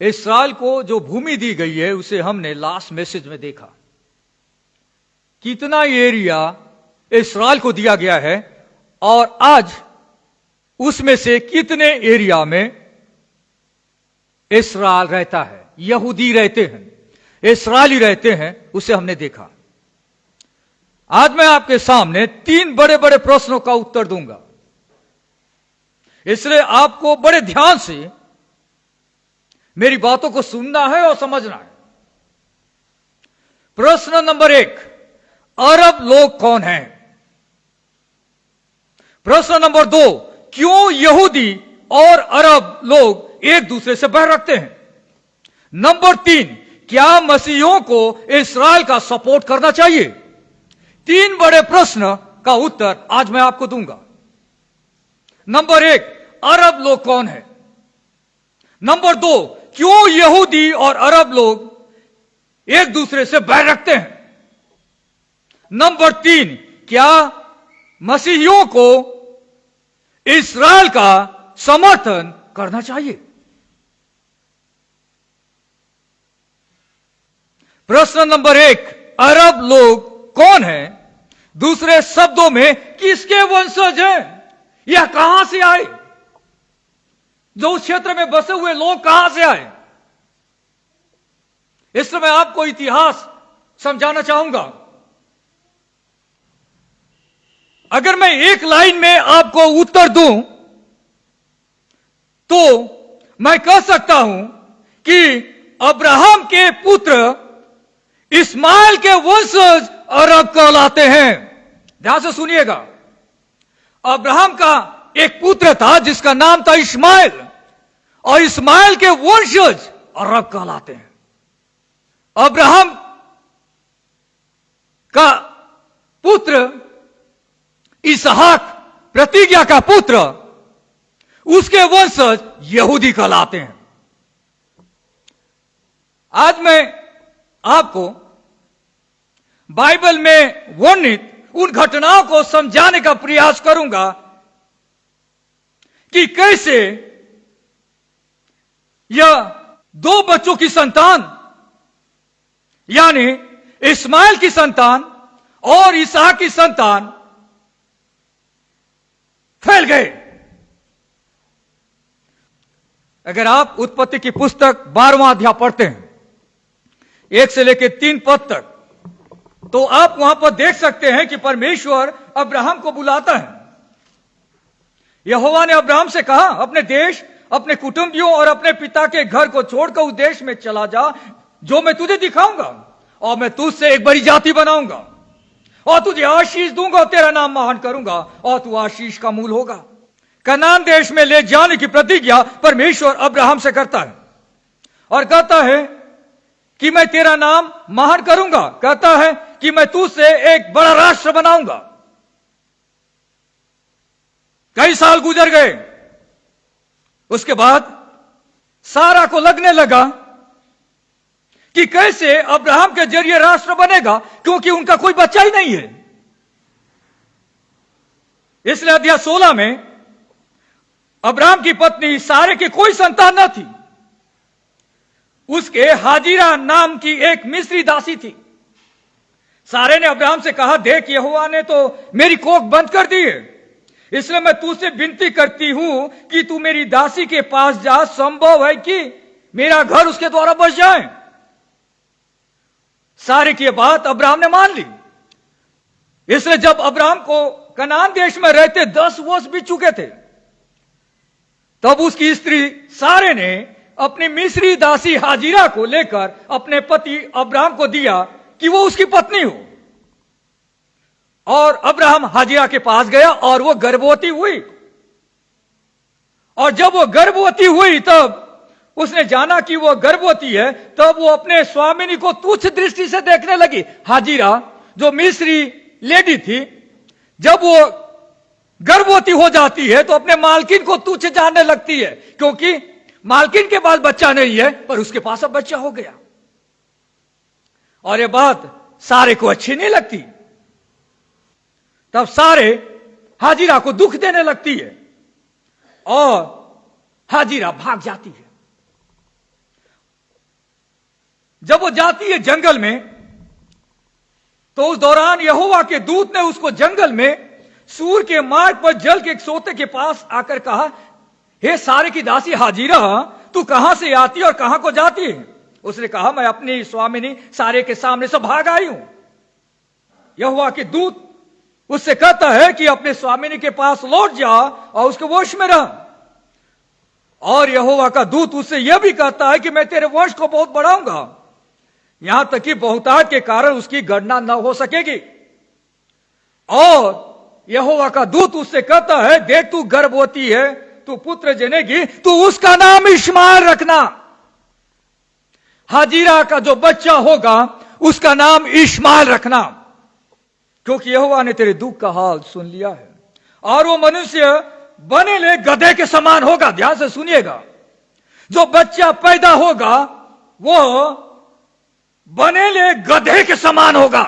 इस्राएल को जो भूमि दी गई है उसे हमने लास्ट मैसेज में देखा। कितना एरिया इस्राएल को दिया गया है और आज उसमें से कितने एरिया में इस्राएल रहता है, यहूदी रहते हैं, इस्राएली रहते हैं, उसे हमने देखा। आज मैं आपके सामने 3 बड़े बड़े प्रश्नों का उत्तर दूंगा, इसलिए आपको बड़े ध्यान से मेरी बातों को सुनना है और समझना है। प्रश्न नंबर 1, अरब लोग कौन हैं? प्रश्न नंबर 2, क्यों यहूदी और अरब लोग एक दूसरे से बैर रखते हैं? नंबर 3, क्या मसीहियों को इस्राएल का सपोर्ट करना चाहिए? 3 बड़े प्रश्न का उत्तर आज मैं आपको दूंगा। नंबर 1, अरब लोग कौन है? नंबर 2, क्यों यहूदी और अरब लोग एक दूसरे से बैर रखते हैं? नंबर 3, क्या मसीहियों को इस्राएल का समर्थन करना चाहिए? प्रश्न नंबर 1, अरब लोग कौन है? दूसरे शब्दों में किसके वंशज हैं? यह कहां से आए? जो उस क्षेत्र में बसे हुए लोग कहां से आए? इस समय आपको इतिहास समझाना चाहूंगा। अगर मैं एक लाइन में आपको उत्तर दूं तो मैं कह सकता हूं कि अब्राहम के पुत्र इस्माइल के वंशज अरब कहलाते हैं। ध्यान से सुनिएगा, अब्राहम का एक पुत्र था जिसका नाम था इस्माइल, और इस्माइल के वंशज अरब कहलाते हैं। अब्राहम का पुत्र इसहाक, प्रतिज्ञा का पुत्र, उसके वंशज यहूदी कहलाते हैं। आज मैं आपको बाइबल में वर्णित उन घटनाओं को समझाने का प्रयास करूंगा कि कैसे यह 2 बच्चों की संतान, यानी इस्माइल की संतान और इसहाक की संतान फैल गए। अगर आप उत्पत्ति की पुस्तक 12वां अध्याय पढ़ते हैं 1 से लेकर 3 पद तक, तो आप वहां पर देख सकते हैं कि परमेश्वर अब्राहम को बुलाता है। यहोवा ने अब्राहम से कहा, अपने देश, अपने कुटुंबियों और अपने पिता के घर को छोड़कर उस देश में चला जा जो मैं तुझे दिखाऊंगा, और मैं तुझसे एक बड़ी जाति बनाऊंगा और तुझे आशीष दूंगा और तेरा नाम महान करूंगा और तू आशीष का मूल होगा। कनान देश में ले जाने की प्रतिज्ञा परमेश्वर अब्राहम से करता है और कहता है कि मैं तेरा नाम महान करूंगा, कहता है कि मैं तुझसे एक बड़ा राष्ट्र बनाऊंगा। कई साल गुजर गए, उसके बाद सारा को लगने लगा कि कैसे अब्राहम के जरिए राष्ट्र बनेगा, क्योंकि उनका कोई बच्चा ही नहीं है। इसलिए अध्याय 16 में अब्राहम की पत्नी सारे की कोई संतान न थी। उसके हाजिरा नाम की एक मिस्री दासी थी। सारे ने अब्राहम से कहा, देख यहोवा ने तो मेरी कोख बंद कर दी है, इसलिए मैं तुझसे विनती करती हूं कि तू मेरी दासी के पास जा, संभव है कि मेरा घर उसके द्वारा बस जाए। सारे की बात अब्राहम ने मान ली। इसलिए जब अब्राहम को कनान देश में रहते 10 वर्ष बीत चुके थे, तब उसकी स्त्री सारे ने अपनी मिस्री दासी हाजिरा को लेकर अपने पति अब्राहम को दिया कि वो उसकी पत्नी हो। और अब्राहम हाजिरा के पास गया और वो गर्भवती हुई। और जब वो गर्भवती हुई तब उसने जाना कि वो गर्भवती है, तब वो अपने स्वामिनी को तुच्छ दृष्टि से देखने लगी। हाजिरा जो मिस्री लेडी थी, जब वो गर्भवती हो जाती है तो अपने मालकिन को तुच्छ जानने लगती है, क्योंकि मालकिन के पास बच्चा नहीं है पर उसके पास अब बच्चा हो गया। और ये बात सारे को अच्छी नहीं लगती। तब सारे हाजिरा को दुख देने लगती है और हाजिरा भाग जाती है। जब वो जाती है जंगल में, तो उस दौरान यहोवा के दूत ने उसको जंगल में सूर के मार्ग पर जल के एक सोते के पास आकर कहा, हे सारे की दासी हाजिरा, तू कहां से आती और कहां को जाती है? उसने कहा, मैं अपनी स्वामिनी सारे के सामने से भाग आई हूं। यहोवा के दूत उससे कहता है कि अपने स्वामिनी के पास लौट जा और उसके वश में रह। और यहोवा का दूत उससे यह भी कहता है कि मैं तेरे वंश को बहुत बढ़ाऊंगा, यहां तक कि बहुतायत के कारण उसकी गणना न हो सकेगी। और यहोवा का दूत उससे कहता है, देख तू गर्भवती है, तू पुत्र जनेगी, तू उसका नाम इश्माएल रखना। हाजिरा का जो बच्चा होगा उसका नाम इश्माएल रखना, क्योंकि यहोवा ने तेरे दुख का हाल सुन लिया है। और वो मनुष्य बनेले गधे के समान होगा। ध्यान से सुनिएगा, जो बच्चा पैदा होगा वो बनेले गधे के समान होगा।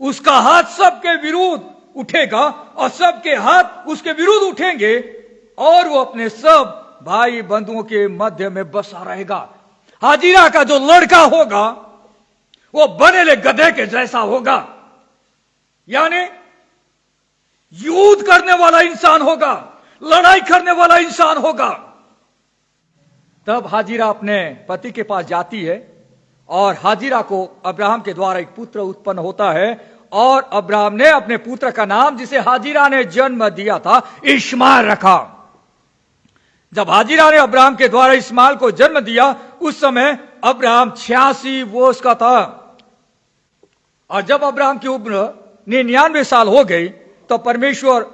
उसका हाथ सबके विरुद्ध उठेगा और सबके हाथ उसके विरुद्ध उठेंगे, और वो अपने सब भाई बंधुओं के मध्य में बसा रहेगा। हाजिरा का जो लड़का होगा वो बनेले गधे के जैसा होगा, यानी युद्ध करने वाला इंसान होगा, लड़ाई करने वाला इंसान होगा। तब हाजिरा अपने पति के पास जाती है और हाजिरा को अब्राहम के द्वारा एक पुत्र उत्पन्न होता है, और अब्राहम ने अपने पुत्र का नाम, जिसे हाजिरा ने जन्म दिया था, इश्माएल रखा। जब हाजिरा ने अब्राहम के द्वारा इस्माइल को जन्म दिया, उस समय अब्राहम 86 वर्ष का था। और जब अब्राहम की उम्र 99 साल हो गई, तो परमेश्वर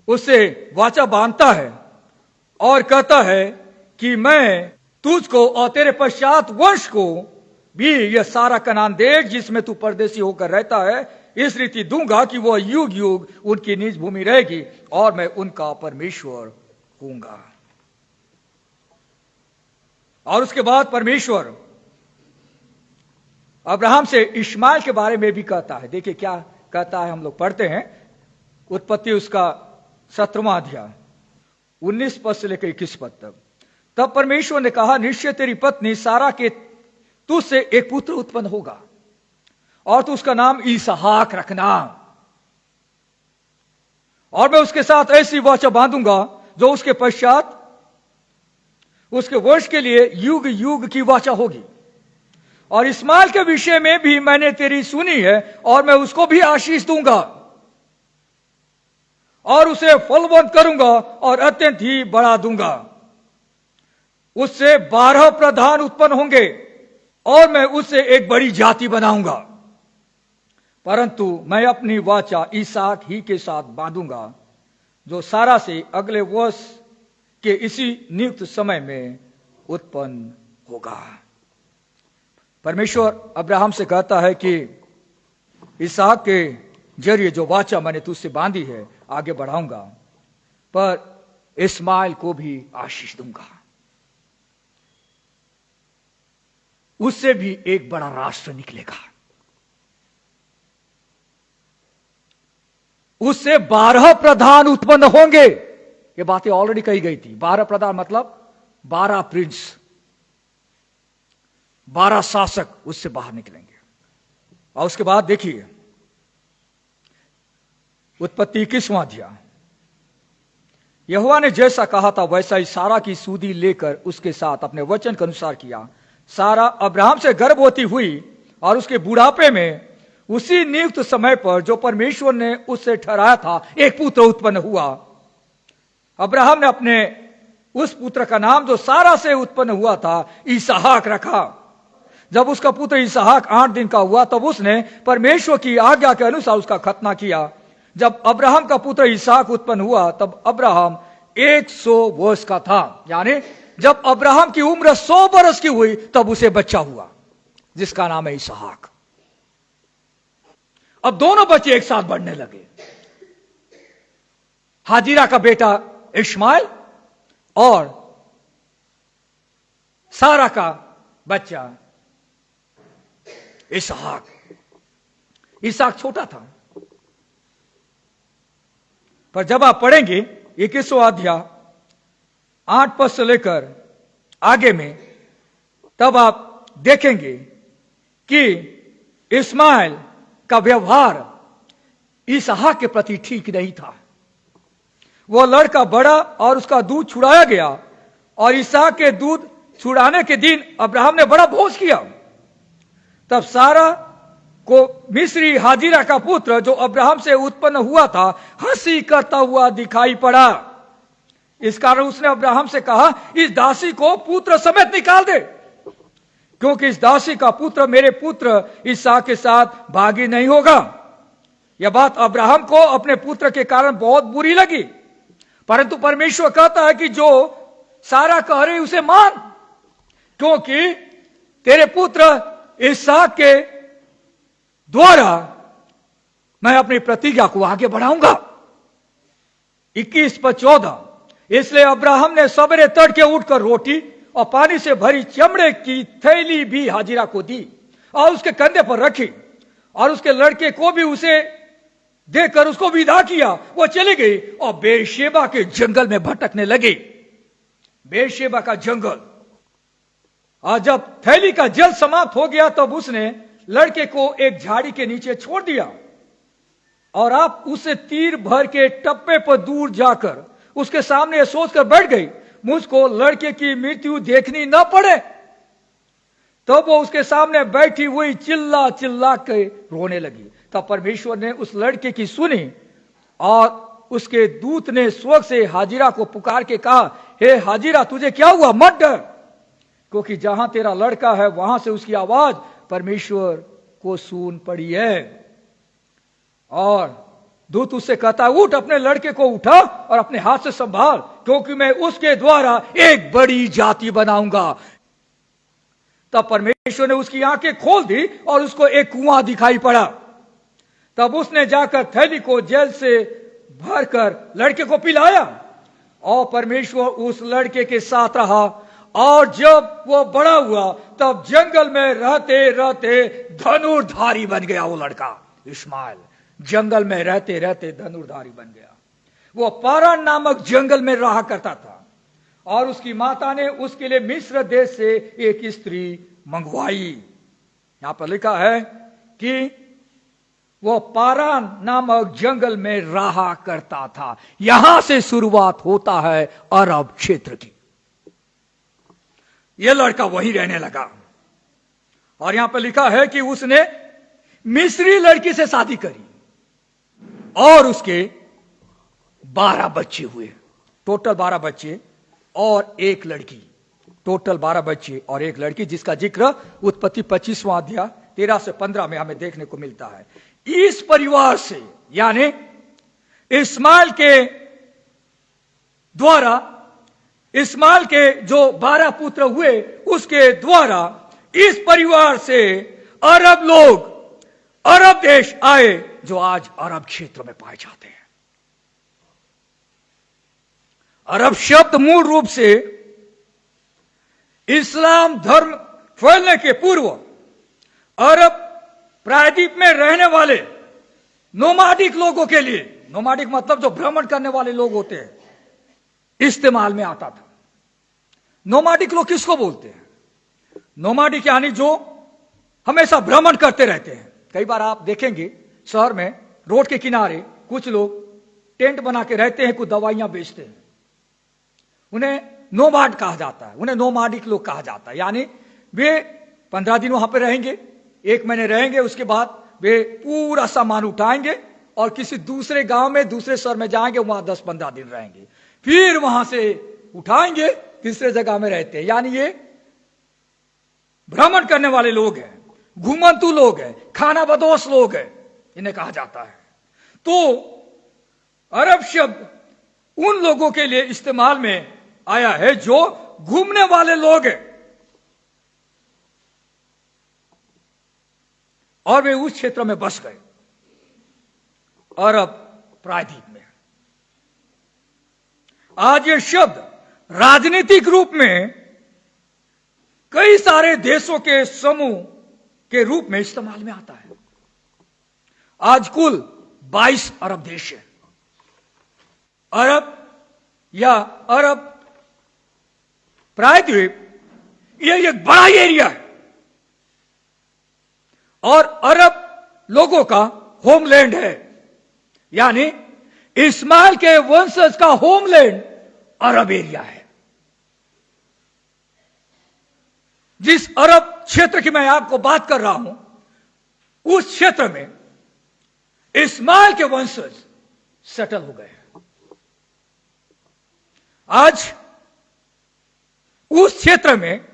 उससे वाचा बांधता है और कहता है कि मैं तुझको और तेरे पश्चात वंश को भी यह सारा कनान देश जिसमें तू परदेसी होकर रहता है, इस रीति दूंगा कि वह युग युग उनकी निज भूमि रहेगी, और मैं उनका परमेश्वर हूंगा। और उसके बाद परमेश्वर अब्राहम से इश्माएल के बारे में भी कहता है। देखिए क्या कहता है, हम लोग पढ़ते हैं उत्पत्ति उसका 17वां अध्याय 19 पद से लेकर 21 पद तक। तब परमेश्वर ने कहा, निश्चय तेरी पत्नी सारा के तुझसे एक पुत्र उत्पन्न होगा, और तू उसका नाम इसहाक रखना, और मैं उसके साथ ऐसी वाचा बांधूंगा जो उसके पश्चात उसके वंश के लिए युग युग की वाचा होगी। और इस्माइल के विषय में भी मैंने तेरी सुनी है, और मैं उसको भी आशीष दूंगा, और उसे फलवंत करूंगा और अत्यंत ही बढ़ा दूंगा। उससे 12 प्रधान उत्पन्न होंगे, और मैं उससे एक बड़ी जाति बनाऊंगा। परंतु मैं अपनी वाचा इसहाक ही के साथ बांधूंगा, जो सारा से अगले वर्ष के इसी नियुक्त समय में उत्पन्न होगा। परमेश्वर अब्राहम से कहता है कि इसहाक के जरिए जो वाचा मैंने तुझसे बांधी है आगे बढ़ाऊंगा, पर इस्माइल को भी आशीष दूंगा। उससे भी एक बड़ा राष्ट्र निकलेगा। उससे 12 प्रधान उत्पन्न होंगे। ये बातें ऑलरेडी कही गई थी। 12 प्रधान मतलब 12 प्रिंस, 12 शासक उससे बाहर निकलेंगे। और उसके बाद देखिए उत्पत्ति 21वां अध्याय। यहोवा ने जैसा कहा था वैसा ही सारा की सूदी लेकर उसके साथ अपने वचन के अनुसार किया। सारा अब्राहम से गर्भवती हुई, और उसके बुढ़ापे में उसी नियुक्त समय पर जो परमेश्वर ने उससे ठहराया था एक पुत्र उत्पन्न हुआ। अब्राहम ने अपने उस पुत्र का नाम जो सारा से उत्पन्न हुआ था इसहाक रखा। जब उसका पुत्र इसहाक 8 दिन का हुआ, तब उसने परमेश्वर की आज्ञा के अनुसार उसका खतना किया। जब अब्राहम का पुत्र इसहाक उत्पन्न हुआ, तब अब्राहम 100 वर्ष का था। यानी जब अब्राहम की उम्र 100 वर्ष की हुई, तब उसे बच्चा हुआ जिसका नाम है इसहाक। अब दोनों बच्चे एक साथ बढ़ने लगे। हाजिरा का बेटा इश्माएल और सारा का बच्चा इसहाक। इसहाक छोटा था, पर जब आप पढ़ेंगे 21वां अध्याय 8 पद से लेकर आगे में, तब आप देखेंगे कि इस्माइल का व्यवहार इसहाक के प्रति ठीक नहीं था। वह लड़का बड़ा और उसका दूध छुड़ाया गया, और इसहाक के दूध छुड़ाने के दिन अब्राहम ने बड़ा भोज किया। तब सारा को मिस्री हाजिरा का पुत्र जो अब्राहम से उत्पन्न हुआ था हंसी करता हुआ दिखाई पड़ा। इस कारण उसने अब्राहम से कहा, इस दासी को पुत्र समेत निकाल दे, क्योंकि इस दासी का पुत्र मेरे पुत्र इसहाक के साथ भागी नहीं होगा। यह बात अब्राहम को अपने पुत्र के कारण बहुत बुरी लगी, परंतु परमेश्वर कहता है कि जो सारा कह रही उसे मान, क्योंकि तेरे पुत्र इसहाक के द्वारा मैं अपनी प्रतिज्ञा को आगे बढ़ाऊंगा। 21:14 इसलिए अब्राहम ने सवेरे तड़के उठकर रोटी और पानी से भरी चमड़े की थैली भी हाजिरा को दी और उसके कंधे पर रखी, और उसके लड़के को भी उसे देकर उसको विदा किया। वो चली गई और बेरशेबा के जंगल में भटकने लगी। बेरशेबा का जंगल। और जब थैली का जल समाप्त हो गया तब उसने लड़के को एक झाड़ी के नीचे छोड़ दिया, और आप उसे तीर भर के टप्पे पर दूर जाकर उसके सामने सोचकर बैठ गई, मुझको लड़के की मृत्यु देखनी न पड़े। तब वो उसके सामने बैठी हुई चिल्ला चिल्ला के रोने लगी। तब परमेश्वर ने उस लड़के की सुनी, और उसके दूत ने स्वर्ग से हाजिरा को पुकार के कहा, हे हाजिरा, तुझे क्या हुआ? मत डर, क्योंकि जहां तेरा लड़का है वहां से उसकी आवाज परमेश्वर को सुन पड़ी है। और दूत उससे कहता, उठ, अपने लड़के को उठा और अपने हाथ से संभाल, क्योंकि मैं उसके द्वारा एक बड़ी जाति बनाऊंगा। तब परमेश्वर ने उसकी आंखें खोल दी और उसको एक कुआं दिखाई पड़ा। तब उसने जाकर थैली को जल से भरकर लड़के को पिलाया, और परमेश्वर उस लड़के के साथ रहा। और जब वो बड़ा हुआ तब जंगल में रहते रहते धनुर्धारी बन गया। वो लड़का इस्माइल जंगल में रहते रहते धनुर्धारी बन गया। वो पारान नामक जंगल में रहा करता था, और उसकी माता ने उसके लिए मिस्र देश से एक स्त्री मंगवाई। यहां पर लिखा है कि वो पारान नामक जंगल में रहा करता था। यहां से शुरुआत होता है अरब क्षेत्र की। यह लड़का वहीं रहने लगा, और यहां पर लिखा है कि उसने मिस्री लड़की से शादी करी, और उसके 12 बच्चे हुए। टोटल 12 बच्चे और एक लड़की। टोटल 12 बच्चे और एक लड़की, जिसका जिक्र उत्पत्ति 25वां अध्याय 13 से 15 में हमें देखने को मिलता है। इस परिवार से, यानी इस्माइल के द्वारा, इस्माइल के जो 12 पुत्र हुए उसके द्वारा इस परिवार से अरब लोग, अरब देश आए, जो आज अरब क्षेत्र में पाए जाते हैं। अरब शब्द मूल रूप से इस्लाम धर्म फैलने के पूर्व अरब प्रायद्वीप में रहने वाले नोमाडिक लोगों के लिए, नोमाडिक मतलब जो भ्रमण करने वाले लोग होते हैं, इस्तेमाल में आता था। नोमाडिक लोग किसको बोलते हैं? नोमाडिक यानी जो हमेशा भ्रमण करते रहते हैं। कई बार आप देखेंगे शहर में रोड के किनारे कुछ लोग टेंट बना के रहते हैं, कुछ दवाइयां बेचते हैं। उन्हें नोमाड कहा जाता है, उन्हें नोमाडिक लोग कहा जाता है। यानी वे 15 दिन वहां पे रहेंगे, 1 महीने रहेंगे, उसके बाद वे पूरा सामान उठाएंगे और किसी दूसरे गांव में, दूसरे शहर में जाएंगे, वहां 10-15 दिन रहेंगे, फिर वहां से उठाएंगे, तीसरे जगह में रहते हैं। यानी ये भ्रमण करने वाले लोग हैं, घुमंतु लोग हैं, खाना बदोश लोग हैं, इन्हें कहा जाता है। तो अरब शब्द उन लोगों के लिए इस्तेमाल में आया है जो घूमने वाले लोग हैं, और वे उस क्षेत्र में बस गए, अरब प्रायद्वीप में। आज ये शब्द राजनीतिक रूप में कई सारे देशों के समूह के रूप में इस्तेमाल में आता है। आज कुल 22 अरब देश है। अरब या अरब प्रायद्वीप यह एक बड़ा एरिया है, और अरब लोगों का होमलैंड है, यानी इस्माइल के वंशज का होमलैंड अरब एरिया है। जिस अरब क्षेत्र की मैं आपको बात कर रहा हूं, उस क्षेत्र में इस्माइल के वंशज सेटल हो गए। आज उस क्षेत्र में,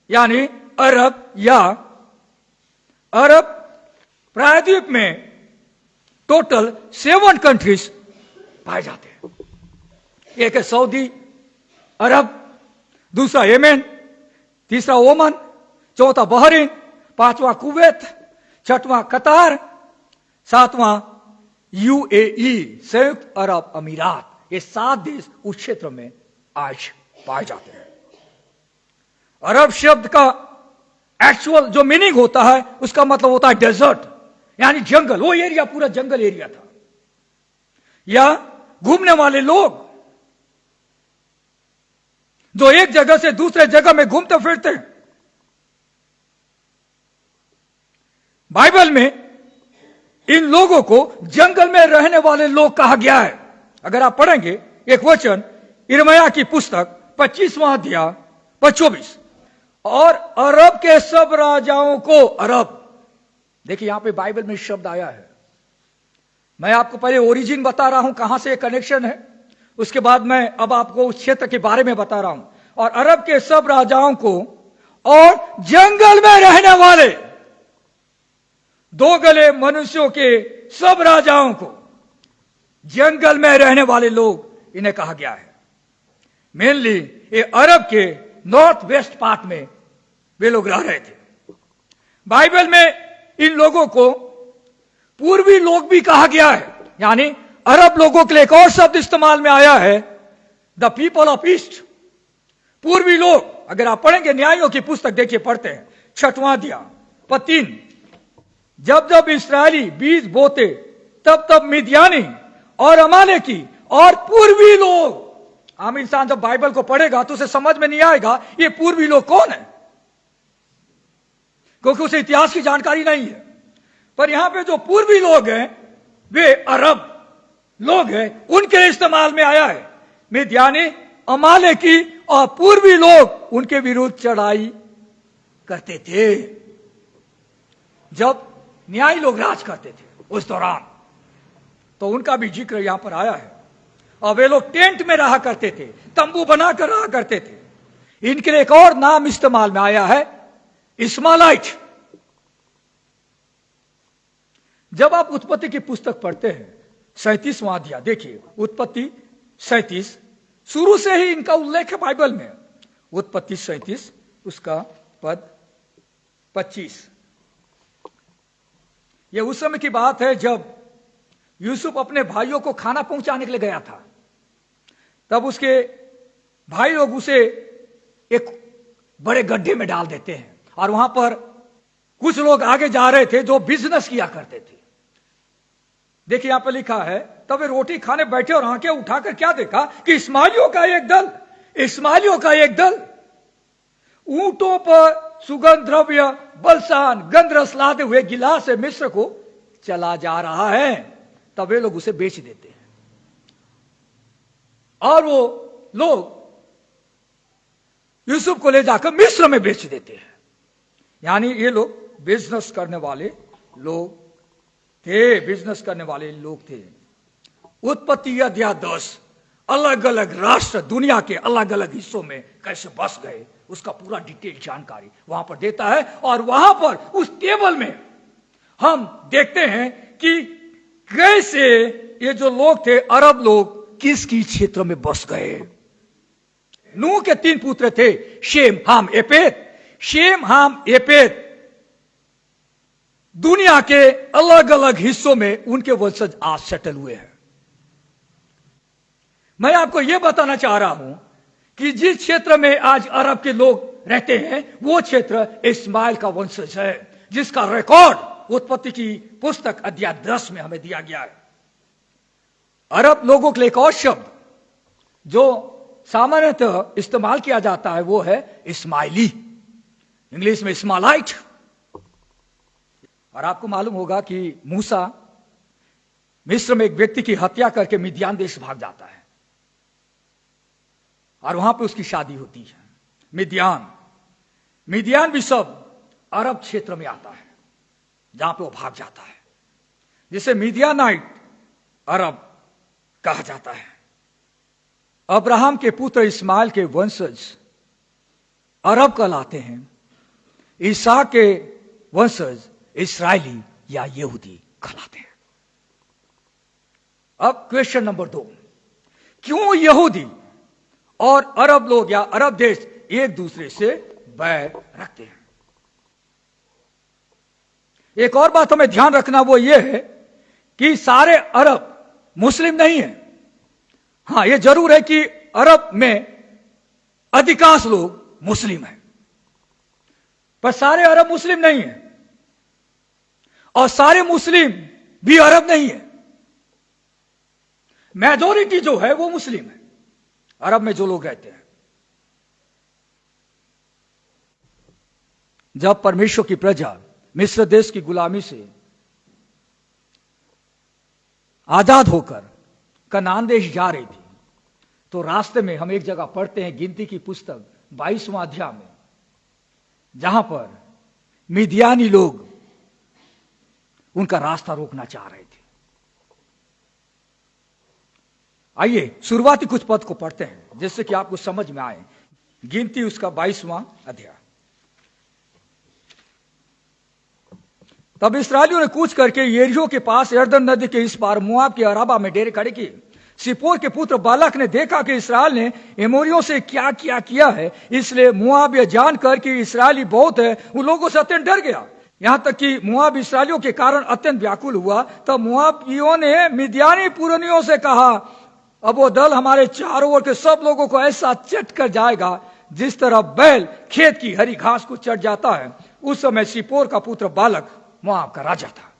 यानी अरब या अरब प्रायद्वीप में टोटल 7 कंट्रीज पाए जाते हैं। एक है सऊदी अरब, दूसरा येमेन, तीसरा ओमान, चौथा बहरीन, पांचवा कुवैत, छठवां कतार, सातवां यूएई, संयुक्त अरब अमीरात। ये 7 देश उस क्षेत्र में आज पाए जाते हैं। अरब शब्द का एक्चुअल जो मीनिंग होता है, उसका मतलब होता है डेजर्ट, यानी जंगल। वो एरिया पूरा जंगल एरिया था, या घूमने वाले लोग जो एक जगह से दूसरे जगह में घूमते फिरते हैं। बाइबल में इन लोगों को जंगल में रहने वाले लोग कहा गया है। अगर आप पढ़ेंगे एक वचन यिर्मयाह की पुस्तक 25वां अध्याय 24, और अरब के सब राजाओं को, अरब, देखिए यहां पे बाइबल में शब्द आया है। मैं आपको पहले ओरिजिन बता रहा हूं, कहां से कनेक्शन है, उसके बाद मैं अब आपको उस क्षेत्र के बारे में बता रहा हूं। और अरब के सब राजाओं को और जंगल में रहने वाले 2 गले मनुष्यों के सब राजाओं को, जंगल में रहने वाले लोग, इन्हें कहा गया है। मेनली ये अरब के नॉर्थ वेस्ट पार्ट में वे लोग रह रहे थे। बाइबल में इन लोगों को पूर्वी लोग भी कहा गया है, यानी अरब लोगों के लिए एक और शब्द इस्तेमाल में आया है, द पीपल ऑफ ईस्ट, पूर्वी लोग। अगर आप पढ़ेंगे न्यायों की पुस्तक, देखिए पढ़ते हैं 6वां अध्याय 3, जब जब इस्राएली बीज बोते तब तब मिद्यानी और अमालेकी और पूर्वी लोग। आम इंसान जब बाइबल को पढ़ेगा तो उसे समझ में नहीं आएगा ये पूर्वी लोग कौन है, क्योंकि उसे इतिहास की जानकारी नहीं है। पर यहां पे जो पूर्वी लोग हैं वे अरब लोग हैं, उनके लिए इस्तेमाल में आया है। मिद्यानी, अमालेकी और पूर्वी लोग उनके विरुद्ध चढ़ाई करते थे जब न्यायी लोग राज करते थे उस दौरान, तो उनका भी जिक्र यहां पर आया है। और वे लोग टेंट में रहा करते थे, तंबू बनाकर रहा करते थे। इनके लिए एक और नाम इस्तेमाल में आया है, इस्माइलाइट। जब आप उत्पत्ति की पुस्तक पढ़ते हैं 37वां अध्याय, देखिए उत्पत्ति 37, शुरू से ही इनका उल्लेख है बाइबल में। उत्पत्ति 37 उसका पद 25। यह उस समय की बात है जब यूसुफ अपने भाइयों को खाना पहुंचाने के लिए गया था। तब उसके भाई लोग उसे एक बड़े गड्ढे में डाल देते हैं, और वहां पर कुछ लोग आगे जा रहे थे जो बिजनेस किया करते थे। देखिए यहां पर लिखा है, तब वे रोटी खाने बैठे और आंखें उठाकर क्या देखा कि इस्माइलियों का एक दल ऊंटों पर सुगंध द्रव्य, बलसान, गंधरस लादे हुए गिलास से मिस्र को चला जा रहा है। तब वे लोग उसे बेच देते हैं, और वो लोग यूसुफ को ले जाकर मिस्र में बेच देते हैं। यानी ये लोग बिजनेस करने वाले लोग थे। उत्पत्ति अध्याय 10 अलग अलग राष्ट्र दुनिया के अलग अलग हिस्सों में कैसे बस गए उसका पूरा डिटेल जानकारी वहां पर देता है। और वहां पर उस टेबल में हम देखते हैं कि कैसे ये जो लोग थे अरब लोग किस क्षेत्र में बस गए। नूह के 3 पुत्र थे, शेम, हाम, एपेत। दुनिया के अलग अलग हिस्सों में उनके वंशज आज सेटल हुए हैं। मैं आपको यह बताना चाह रहा हूं कि जिस क्षेत्र में आज अरब के लोग रहते हैं वो क्षेत्र इस्माइल का वंशज है, जिसका रिकॉर्ड उत्पत्ति की पुस्तक अध्याय 10 में हमें दिया गया है। अरब लोगों के लिए एक और शब्द जो सामान्यतः इस्तेमाल किया जाता है वो है इस्माइली, इंग्लिश में इस्माइलाइट। और आपको मालूम होगा कि मूसा मिस्र में एक व्यक्ति की हत्या करके मिद्यान देश भाग जाता है और वहां पे उसकी शादी होती है। मिद्यान भी सब अरब क्षेत्र में आता है जहां पे वो भाग जाता है, जिसे मिद्यानाइट अरब कहा जाता है। अब्राहम के पुत्र इस्माइल के वंशज अरब कहलाते हैं, ईसा के वंशज इस्राएली या यहूदी कहलाते हैं। अब क्वेश्चन नंबर 2, क्यों यहूदी और अरब लोग या अरब देश एक दूसरे से बैर रखते हैं? एक और बात हमें ध्यान रखना वो ये है कि सारे अरब मुस्लिम नहीं है। हां, यह जरूर है कि अरब में अधिकांश लोग मुस्लिम हैं, पर सारे अरब मुस्लिम नहीं है और सारे मुस्लिम भी अरब नहीं है। मेजॉरिटी जो है वो मुस्लिम है अरब में जो लोग रहते हैं। जब परमेश्वर की प्रजा मिस्र देश की गुलामी से आजाद होकर कनान देश जा रही थी, तो रास्ते में हम एक जगह पढ़ते हैं गिनती की पुस्तक 22वां अध्याय में, जहां पर मिद्यानी लोग उनका रास्ता रोकना चाह रहे थे। आइए शुरुआती कुछ पद को पढ़ते हैं जिससे कि आपको समझ में आए। गिनती उसका 22वां अध्याय। तब इस्राएलियों ने कूच करके यरीहो के पास यरदन नदी के इस पार मुआब के अराबा में डेरे खड़े किए। सिपोर के पुत्र बालक ने देखा कि इस्राएल ने एमोरियों से क्या किया है, इसलिए मुआब यह जानकर कि इस्राएली बहुत है उन लोगों से अत्यंत डर गया। यहां तक कि मुआब इस्राएलियों के कारण अत्यंत व्याकुल हुआ। तब मुआबियों ने मिद्यानी पुरनियों से कहा, अब वो दल हमारे चारों ओर के सब लोगों को ऐसा चट कर जाएगा जिस तरह बैल खेत की हरी घास को चट जाता है। उस समय सिपोर का पुत्र बालक मुआब का राजा था।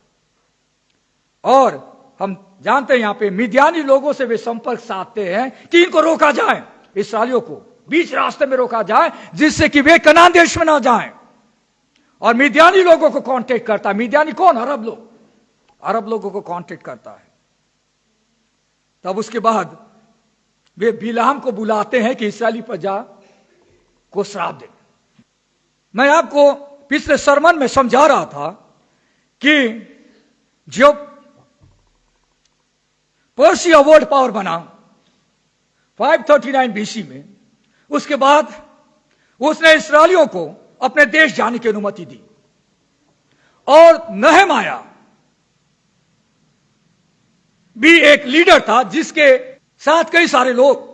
और हम जानते हैं यहां पे मिद्यानी लोगों से वे संपर्क साधते हैं कि इनको रोका जाए, इस्राएलियों को बीच रास्ते में रोका जाए जिससे कि वे कनान देश में ना जाएं। और मिद्यानी लोगों को कांटेक्ट करता है। मिद्यानी कौन? अरब लोग, अरब लोगों को कांटेक्ट करता है। तब उसके बाद वे बिलाम को बुलाते हैं कि इस्राएली प्रजा को श्राप दे। मैं आपको पिछले सरमन में समझा रहा था कि जब पर्शिया वर्ल्ड पावर बना 539 बीसी में, उसके बाद उसने इस्राएलियों को अपने देश जाने की अनुमति दी। और नहमाया भी एक लीडर था जिसके साथ कई सारे लोग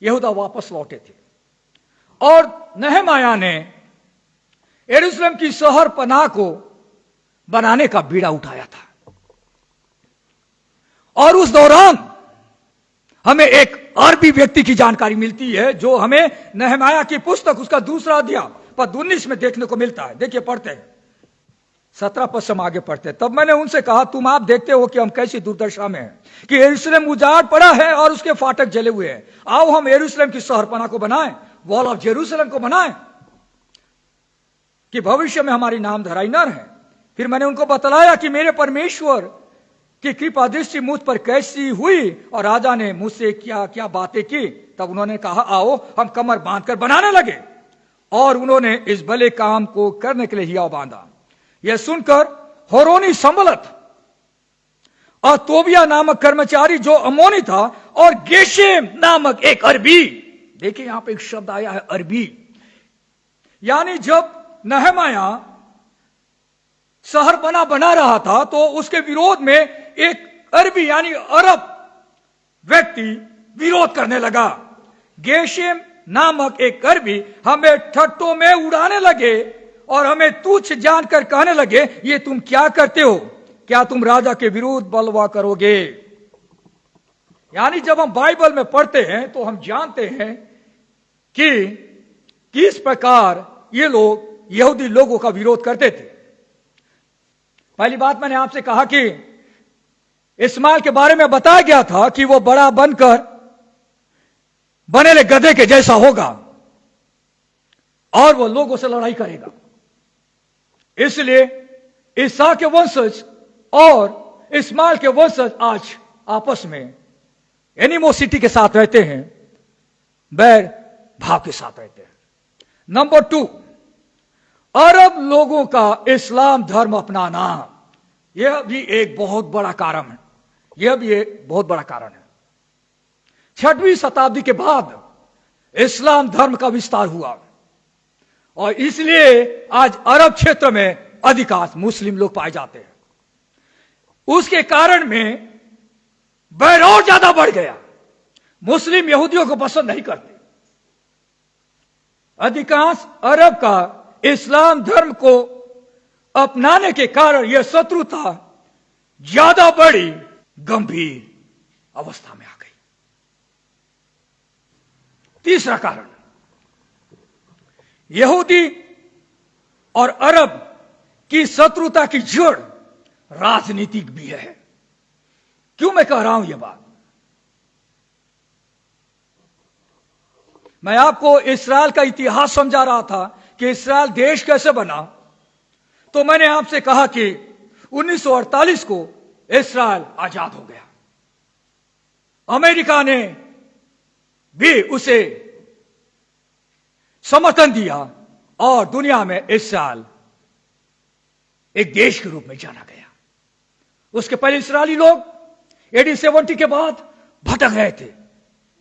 यहूदा वापस लौटे थे। और नहमाया ने यरूशलेम की शहर पनाह को बनाने का बीड़ा उठाया था। और उस दौरान हमें एक अरबी व्यक्ति की जानकारी मिलती है जो हमें नहमाया की पुस्तक उसका 2 अध्याय पद 19 में देखने को मिलता है। देखिए पढ़ते हैं, 17 पद से हम आगे पढ़ते हैं। तब मैंने उनसे कहा, तुम आप देखते हो कि हम कैसी दुर्दशा में हैं कि यरूशलेम उजाड़ पड़ा है और उसके फाटक जले हुए हैं। आओ हम यरूशलेम की शहरपनाह को बनाएं, वॉल ऑफ जेरूशलेम को बनाएं, कि भविष्य में हमारी नाम धराई न रहे। फिर मैंने उनको बतलाया कि मेरे परमेश्वर की कृपा दृष्टि मुझ पर कैसी हुई और राजा ने मुझसे क्या क्या बातें की। तब उन्होंने कहा, आओ हम कमर बांधकर बनाने लगे। और उन्होंने इस भले काम को करने के लिए हियाव बांधा। यह सुनकर होरोनी संबलत और तोबिया नामक कर्मचारी जो अमोनी था और गेशेम नामक एक अरबी, देखिए यहां पे एक शब्द आया है अरबी, यानी जब नहमाया शहर बना रहा था तो उसके विरोध में एक अरबी यानी अरब व्यक्ति विरोध करने लगा। गेशेम नामक एक अरबी हमें ठट्टों में उड़ाने लगे और हमें तुच्छ जानकर कहने लगे, ये तुम क्या करते हो? क्या तुम राजा के विरुद्ध बलवा करोगे? यानी जब हम बाइबल में पढ़ते हैं तो हम जानते हैं कि किस प्रकार ये लोग यहूदी लोगों का विरोध करते थे। पहली बात मैंने आपसे कहा कि इस्माइल के बारे में बताया गया था कि वो बड़ा बनकर बनेले गधे के जैसा होगा और वो लोगों से लड़ाई करेगा। इसलिए ईसा के वंशज और इस्माइल के वंशज आज आपस में एनिमोसिटी के साथ रहते हैं, बैर भाव के साथ रहते हैं। नंबर 2, अरब लोगों का इस्लाम धर्म अपनाना, यह भी एक बहुत बड़ा कारण है। यह भी एक बहुत बड़ा कारण है। 6वीं शताब्दी के बाद इस्लाम धर्म का विस्तार हुआ और इसलिए आज अरब क्षेत्र में अधिकांश मुस्लिम लोग पाए जाते हैं। उसके कारण में बैर और ज्यादा बढ़ गया। मुस्लिम यहूदियों को पसंद नहीं करते। अधिकांश अरब का इस्लाम धर्म को अपनाने के कारण यह शत्रुता ज्यादा बड़ी, गंभीर अवस्था में आ गई। तीसरा कारण, यहूदी और अरब की शत्रुता की जड़ राजनीतिक भी है। क्यों मैं कह रहा हूं यह बात? मैं आपको इस्राएल का इतिहास समझा रहा था कि इस्राएल देश कैसे बना, तो मैंने आपसे कहा कि 1948 को इस्राएल आजाद हो गया। अमेरिका ने भी उसे समर्थन दिया और दुनिया में इस्राएल एक देश के रूप में जाना गया। उसके पहले इस्राएली लोग AD 70 के बाद भटक रहे थे।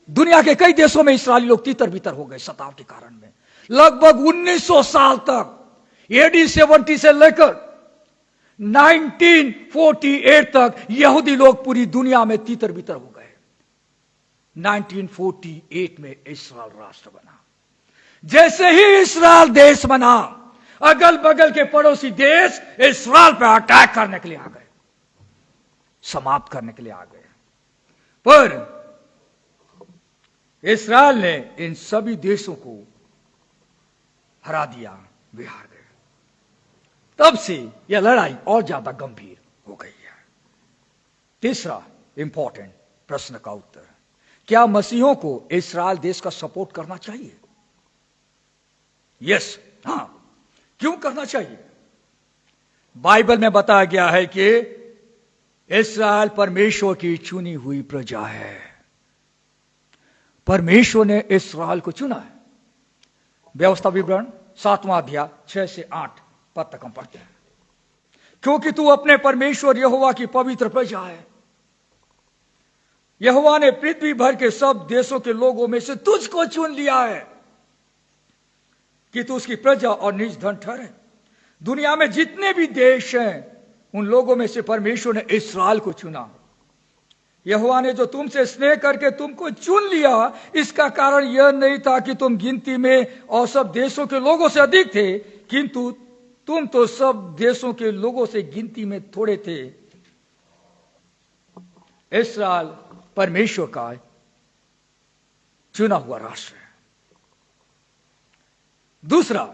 दुनिया के कई देशों में इस्राएली लोग तितर बितर हो गए सताव के कारण में। लगभग 1900 साल तक, AD 70 से लेकर 1948 तक यहूदी लोग पूरी दुनिया में तितर बितर हो गए। 1948 में इस्राएल राष्ट्र बना। जैसे ही इस्राएल देश बना, अगल बगल के पड़ोसी देश इस्राएल पर अटैक करने के लिए आ गए, समाप्त करने के लिए आ गए। पर इस्राएल ने इन सभी देशों को हरा दिया, वे हार गए। तब से यह लड़ाई और ज्यादा गंभीर हो गई है। तीसरा इंपॉर्टेंट प्रश्न का उत्तर, क्या मसीहों को इस्राएल देश का सपोर्ट करना चाहिए? यस, हां। क्यों करना चाहिए? बाइबल में बताया गया है कि इस्राएल परमेश्वर की चुनी हुई प्रजा है। परमेश्वर ने इस्राएल को चुना है। व्यवस्था विवरण 7वां अध्याय 6 से 8 पद तक हम पढ़ते हैं। क्योंकि तू अपने परमेश्वर यहोवा की पवित्र प्रजा है। यहोवा ने पृथ्वी भर के सब देशों के लोगों में से तुझको चुन लिया है कि तू उसकी प्रजा और निज धन ठहरे। दुनिया में जितने भी देश हैं, उन लोगों में से परमेश्वर ने इस्राएल को चुना। यहोवा ने जो तुमसे स्नेह करके तुमको चुन लिया, इसका कारण यह नहीं था कि तुम गिनती में और सब देशों के लोगों से अधिक थे, किंतु तुम तो सब देशों के लोगों से गिनती में थोड़े थे। इस्राएल परमेश्वर का चुना हुआ राष्ट्र है। दूसरा,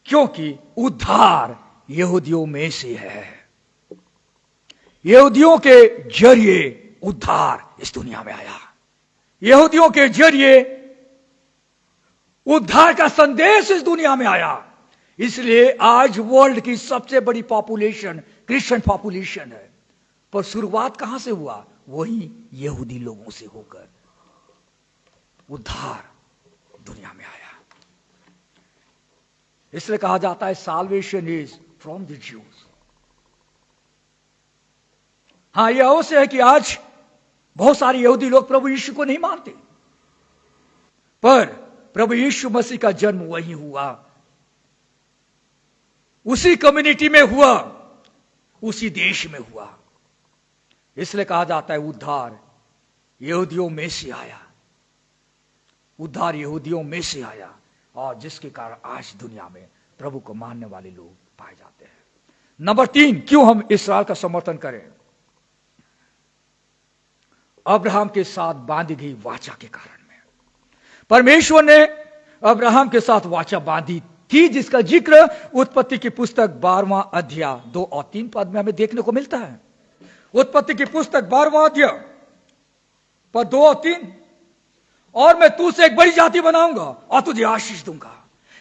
क्योंकि उद्धार यहूदियों में से है। यहूदियों के जरिए उद्धार इस दुनिया में आया। यहूदियों के जरिए उद्धार का संदेश इस दुनिया में आया। इसलिए आज वर्ल्ड की सबसे बड़ी पॉपुलेशन क्रिश्चियन पॉपुलेशन है। पर शुरुआत कहां से हुआ? वही यहूदी लोगों से होकर उद्धार दुनिया में आया। इसलिए कहा जाता है salvation is from the Jews. हां, यह अवश्य है कि आज बहुत सारे यहूदी लोग प्रभु यीशु को नहीं मानते, पर प्रभु यीशु मसीह का जन्म वहीं हुआ, उसी कम्युनिटी में हुआ, उसी देश में हुआ। इसलिए कहा जाता है उद्धार यहूदियों में से आया। उद्धार यहूदियों में से आया, और जिसके कारण आज दुनिया में प्रभु को मानने वाले लोग पाए जाते हैं। नंबर 3, क्यों हम इस्राएल का समर्थन करें? अब्राहम के साथ बांधी गई वाचा के कारण में। परमेश्वर ने अब्राहम के साथ वाचा बांधी थी, जिसका जिक्र उत्पत्ति की पुस्तक 12वां अध्याय 2 और 3 पद में हमें देखने को मिलता है। उत्पत्ति की पुस्तक 12वां अध्याय पद 2 और 3, और मैं तुझसे एक बड़ी जाति बनाऊंगा और तुझे आशीष दूंगा,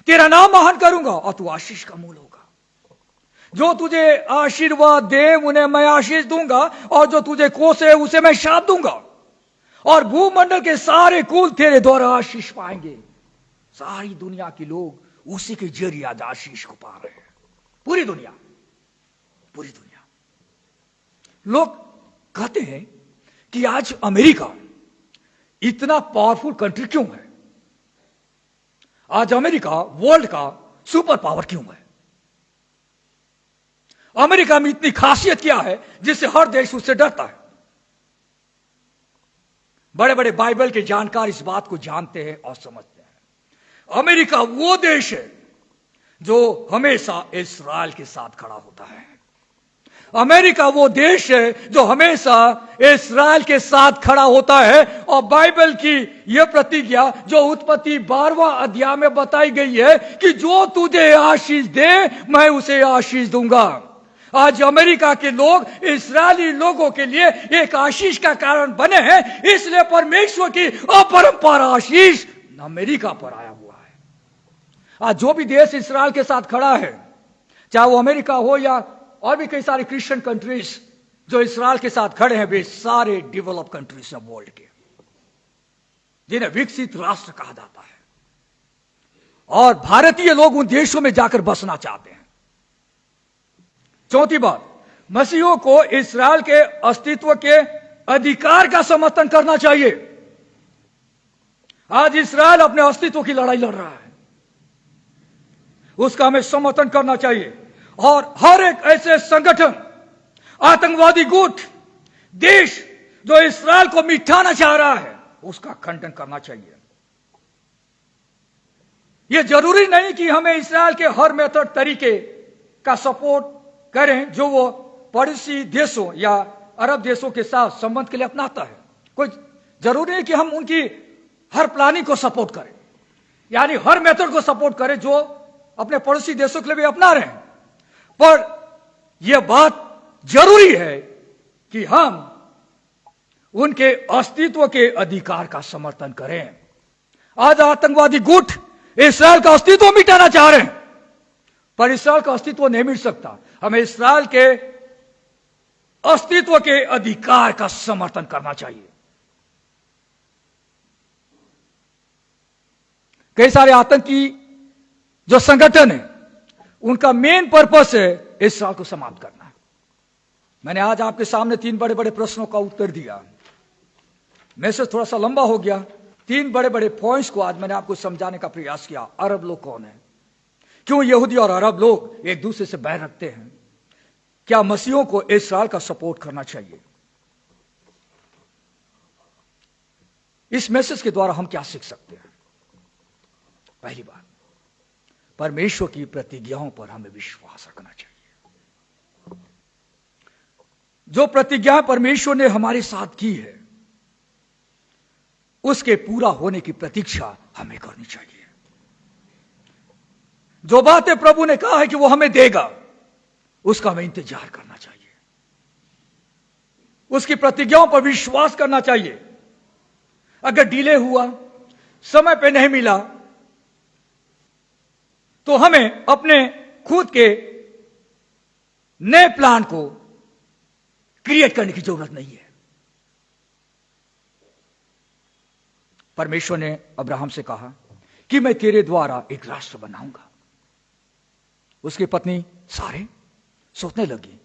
तेरा नाम महान करूंगा और तू आशीष का मूल होगा। जो तुझे आशीर्वाद दे उन्हें मैं आशीष दूंगा, और जो तुझे कोसे उसे मैं शाप दूंगा, और भूमंडल के सारे कुल तेरे द्वारा आशीष पाएंगे। सारी दुनिया के लोग उसी के जरिए आज आशीष को पा रहे हैं। पूरी दुनिया, पूरी दुनिया। लोग कहते हैं कि आज अमेरिका इतना पावरफुल कंट्री क्यों है? आज अमेरिका वर्ल्ड का सुपर पावर क्यों है? अमेरिका में इतनी खासियत क्या है जिससे हर देश उससे डरता है? बड़े बड़े बाइबल के जानकार इस बात को जानते हैं और समझते हैं। अमेरिका वो देश है जो हमेशा इस्राएल के साथ खड़ा होता है। अमेरिका वो देश है जो हमेशा इस्राएल के साथ खड़ा होता है। और बाइबल की यह प्रतिज्ञा जो उत्पत्ति 12वां अध्याय में बताई गई है कि जो तुझे आशीष दे मैं उसे आशीष दूंगा। आज अमेरिका के लोग इस्राएली लोगों के लिए एक आशीष का कारण बने हैं, इसलिए परमेश्वर की अपरंपार आशीष अमेरिका पर आया हुआ है। आज जो भी देश इस्राएल के साथ खड़ा है, चाहे वो अमेरिका हो या और भी कई सारे क्रिश्चियन कंट्रीज जो इस्राएल के साथ खड़े हैं, वे सारे डेवलप कंट्रीज हैं वर्ल्ड के, जिन्हें विकसित राष्ट्र कहा जाता है। और भारतीय लोग उन देशों में जाकर बसना चाहते हैं। चौथी बात, मसीहों को इस्राएल के अस्तित्व के अधिकार का समर्थन करना चाहिए। आज इस्राएल अपने अस्तित्व की लड़ाई लड़ रहा है, उसका हमें समर्थन करना चाहिए। और हर एक ऐसे संगठन, आतंकवादी गुट, देश जो इस्राएल को मिटाना चाह रहा है, उसका खंडन करना चाहिए। यह जरूरी नहीं कि हमें इस्राएल के हर मेथड तरीके का सपोर्ट करें जो वो पड़ोसी देशों या अरब देशों के साथ संबंध के लिए अपनाता है। कोई जरूरी नहीं कि हम उनकी हर प्लानिंग को सपोर्ट करें, यानी हर मेथड को सपोर्ट करें जो अपने पड़ोसी देशों के लिए भी अपना रहे हैं। पर यह बात जरूरी है कि हम उनके अस्तित्व के अधिकार का समर्थन करें। आज आतंकवादी गुट इस्राएल का अस्तित्व मिटाना चाह रहे हैं, पर इस्राएल का अस्तित्व नहीं मिट सकता। हमें इस्राएल के अस्तित्व के अधिकार का समर्थन करना चाहिए। कई सारे आतंकी जो संगठन है, उनका मेन पर्पस है इस्राएल को समाप्त करना। मैंने आज आपके सामने 3 बड़े बड़े प्रश्नों का उत्तर दिया। मैसेज थोड़ा सा लंबा हो गया। 3 बड़े बड़े पॉइंट्स को आज मैंने आपको समझाने का प्रयास किया। अरब लोग कौन है, क्यों यहूदी और अरब लोग एक दूसरे से बैर रखते हैं, क्या मसीहों को इस्राएल का सपोर्ट करना चाहिए। इस मैसेज के द्वारा हम क्या सीख सकते हैं? पहली बात, परमेश्वर की प्रतिज्ञाओं पर हमें विश्वास रखना चाहिए। जो प्रतिज्ञा परमेश्वर ने हमारे साथ की है, उसके पूरा होने की प्रतीक्षा हमें करनी चाहिए। जो बातें प्रभु ने कहा है कि वो हमें देगा, उसका हमें इंतजार करना चाहिए। उसकी प्रतिज्ञाओं पर विश्वास करना चाहिए। अगर डिले हुआ, समय पे नहीं मिला, तो हमें अपने खुद के नए प्लान को क्रिएट करने की जरूरत नहीं है। परमेश्वर ने अब्राहम से कहा कि मैं तेरे द्वारा एक राष्ट्र बनाऊंगा। उसकी पत्नी सारे सोचने लगी,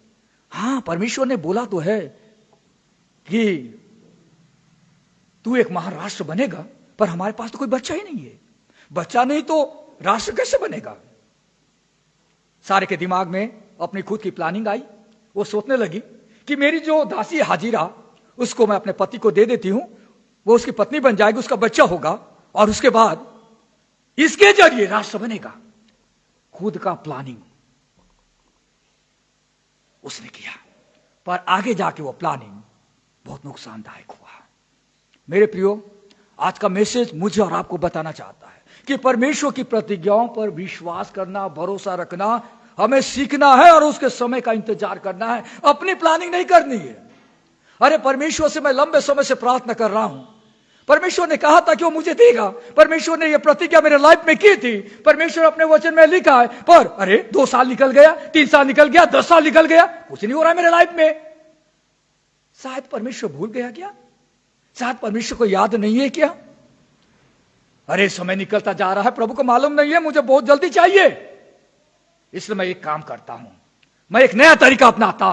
हां, परमेश्वर ने बोला तो है कि तू एक महाराष्ट्र बनेगा, पर हमारे पास तो कोई बच्चा ही नहीं है। बच्चा नहीं तो राष्ट्र कैसे बनेगा? सारे के दिमाग में अपनी खुद की प्लानिंग आई। वो सोचने लगी कि मेरी जो दासी हाजिरा, उसको मैं अपने पति को दे देती हूं, वो उसकी पत्नी बन जाएगी, उसका बच्चा होगा, और उसके बाद इसके जरिए राष्ट्र बनेगा। खुद का प्लानिंग उसने किया, पर आगे जाके वो प्लानिंग बहुत नुकसानदायक हुआ। मेरे प्रियो, आज का मैसेज मुझे और आपको बताना चाहता है कि परमेश्वर की प्रतिज्ञाओं पर विश्वास करना, भरोसा रखना हमें सीखना है और उसके समय का इंतजार करना है। अपनी प्लानिंग नहीं करनी है। अरे परमेश्वर से मैं लंबे समय से प्रार्थना कर रहा हूं, परमेश्वर ने कहा था कि वो मुझे देगा, परमेश्वर ने यह प्रतिज्ञा मेरे लाइफ में की थी, परमेश्वर अपने वचन में लिखा है। पर अरे 2 साल निकल गया, 3 साल निकल गया, 10 साल निकल गया, कुछ नहीं हो रहा है मेरे लाइफ में। शायद परमेश्वर भूल गया क्या? शायद परमेश्वर को याद नहीं है क्या? अरे समय निकलता जा रहा है, प्रभु को मालूम नहीं है, मुझे बहुत जल्दी चाहिए। इसलिए मैं एक काम करता हूं, मैं एक नया तरीका अपनाता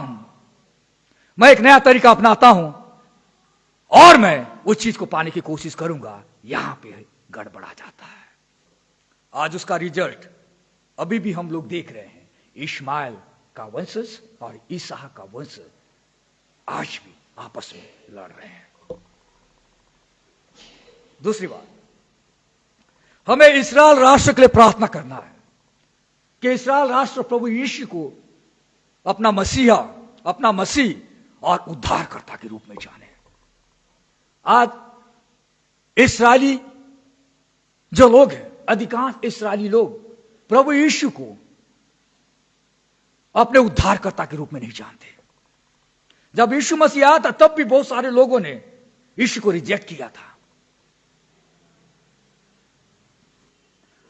हूं, और मैं उस चीज को पाने की कोशिश करूंगा। यहां पे गड़बड़ा जाता है। आज उसका रिजल्ट अभी भी हम लोग देख रहे हैं। इश्माइल का वंशज और इसहाक का वंशज आज भी आपस में लड़ रहे हैं। दूसरी बात, हमें इस्राएल राष्ट्र के लिए प्रार्थना करना है कि इस्राएल राष्ट्र प्रभु यीशु को अपना मसीह और उद्धारकर्ता के रूप में जाने। आज इस्राएली जो लोग हैं, अधिकांश इस्राएली लोग प्रभु यीशु को अपने उद्धारकर्ता के रूप में नहीं जानते। जब यीशु मसीह आया था तब भी बहुत सारे लोगों ने यीशु को रिजेक्ट किया था।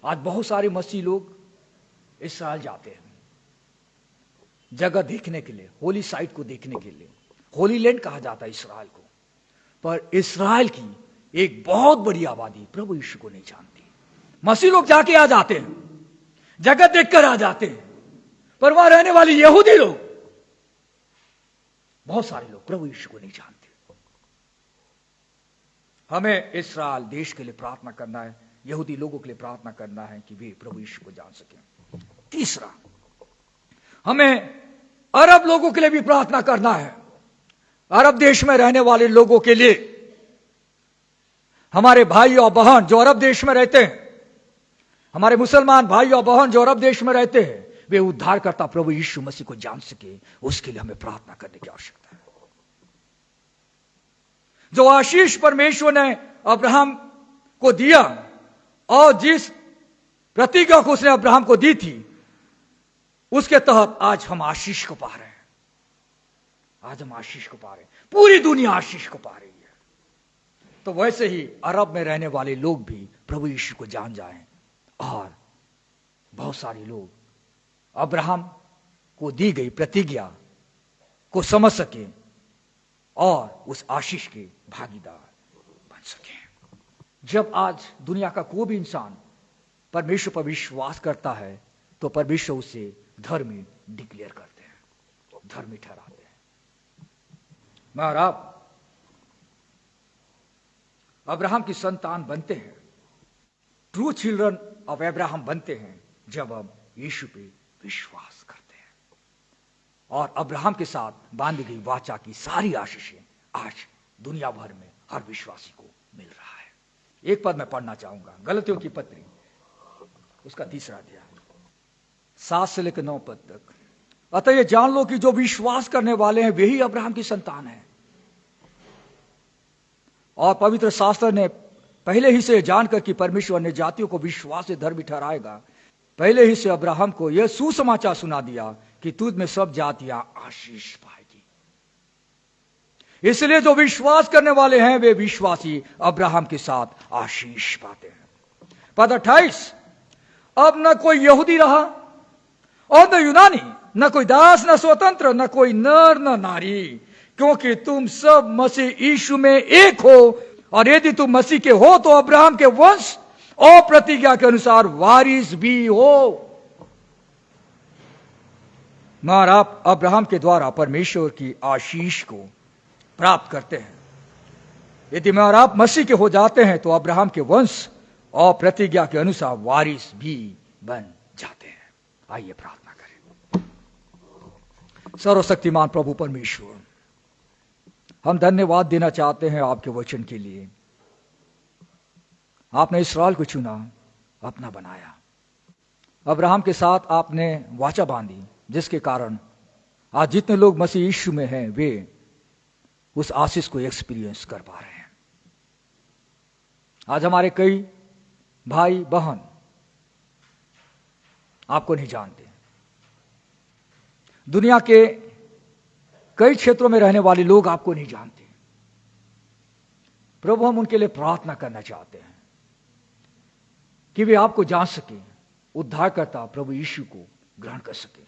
आज बहुत सारे मसीह लोग इस्राएल जाते हैं जगह देखने के लिए, होली साइट को देखने के लिए। होली लैंड कहा जाता है इस्राएल को। पर इस्राएल की एक बहुत बड़ी आबादी प्रभु यीशु को नहीं जानती। मसीह लोग जाके आ जाते हैं, जगह देखकर आ जाते हैं, पर वहां रहने वाले यहूदी लोग, बहुत सारे लोग प्रभु यीशु को नहीं जानते। हमें इस्राएल देश के लिए प्रार्थना करना है, यहूदी लोगों के लिए प्रार्थना करना है कि वे प्रभु यीशु को जान सकें। तीसरा, हमें अरब लोगों के लिए भी प्रार्थना करना है। अरब देश में रहने वाले लोगों के लिए, हमारे भाई और बहन जो अरब देश में रहते हैं, हमारे मुसलमान भाई और बहन जो अरब देश में रहते हैं, वे उद्धारकर्ता प्रभु यीशु मसीह को जान सके, उसके लिए हमें प्रार्थना करने की आवश्यकता है। जो आशीष परमेश्वर ने अब्राहम को दिया और जिस प्रतिज्ञा को उसने अब्राहम को दी थी, उसके तहत आज हम आशीष को पा रहे हैं। आज हम आशीष को पा रहे हैं, पूरी दुनिया आशीष को पा रही है। तो वैसे ही अरब में रहने वाले लोग भी प्रभु यीशु को जान जाएं और बहुत सारे लोग अब्राहम को दी गई प्रतिज्ञा को समझ सके और उस आशीष के भागीदार बन सके। जब आज दुनिया का कोई भी इंसान परमेश्वर पर विश्वास करता है तो परमेश्वर उसे धर्मी डिक्लेयर करते हैं, धर्मी ठहराते हैं। मैं और आप अब्राहम की संतान बनते हैं, ट्रू चिल्ड्रन ऑफ अब्राहम बनते हैं जब हम यीशु पे विश्वास करते हैं। और अब्राहम के साथ बांधी गई वाचा की सारी आशीषें आज दुनिया भर में हर विश्वासी को मिल रहा है। एक पद मैं पढ़ना चाहूंगा, गलतियों की पत्री उसका 3रा अध्याय 7 से लेकर 9 पद तक। अतः ये जान लो कि जो विश्वास करने वाले हैं वे ही अब्राहम की संतान है। और पवित्र शास्त्र ने पहले ही से जानकर कि परमेश्वर ने जातियों को विश्वास से धर्मी ठहराएगा, पहले ही से अब्राहम को यह सुसमाचार सुना दिया कि तुझ में सब जातियां आशीष पाएगी। इसलिए जो विश्वास करने वाले हैं वे विश्वासी अब्राहम के साथ आशीष पाते हैं। पद 28, अब न कोई यहूदी रहा और न यूनानी, न कोई दास न स्वतंत्र, न कोई नर न नारी, क्योंकि तुम सब मसीह यीशु में एक हो। और यदि तुम मसीह के हो तो अब्राहम के वंश और प्रतिज्ञा के अनुसार वारिस भी हो। और आप अब्राहम के द्वारा परमेश्वर की आशीष को प्राप्त करते हैं। यदि मैं और आप मसीह के हो जाते हैं तो अब्राहम के वंश और प्रतिज्ञा के अनुसार वारिस भी बन जाते हैं। आइए प्रार्थना करें। सर्वशक्तिमान प्रभु परमेश्वर, हम धन्यवाद देना चाहते हैं आपके वचन के लिए। आपने इस्राएल को चुना, अपना बनाया। अब्राहम के साथ आपने वाचा बांधी, जिसके कारण आज जितने लोग मसीह यीशु में हैं वे उस आशीष को एक्सपीरियंस कर पा रहे हैं। आज हमारे कई भाई बहन आपको नहीं जानते। दुनिया के कई क्षेत्रों में रहने वाले लोग आपको नहीं जानते। प्रभु हम उनके लिए प्रार्थना करना चाहते हैं कि वे आपको जान सके, उद्धारकर्ता प्रभु यीशु को ग्रहण कर सके।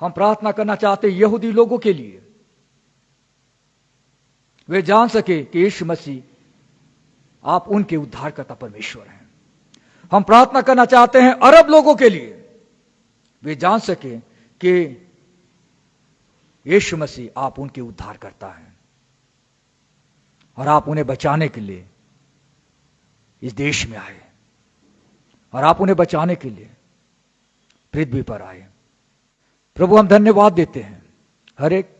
हम प्रार्थना करना चाहते हैं यहूदी लोगों के लिए, वे जान सके कि यीशु मसीह आप उनके उद्धारकर्ता परमेश्वर हैं। हम प्रार्थना करना चाहते हैं अरब लोगों के लिए, वे जान सके कि यीशु मसीह आप उनके उद्धारकर्ता हैं और आप उन्हें बचाने के लिए इस देश में आए और आप उन्हें बचाने के लिए पृथ्वी पर आए। प्रभु हम धन्यवाद देते हैं, हर एक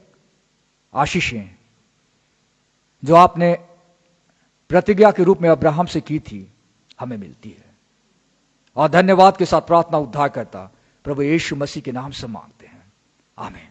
आशीषें जो आपने प्रतिज्ञा के रूप में अब्राहम से की थी हमें मिलती है, और धन्यवाद के साथ प्रार्थना उद्धार करता प्रभु यीशु मसीह के नाम से मांगते हैं, आमीन।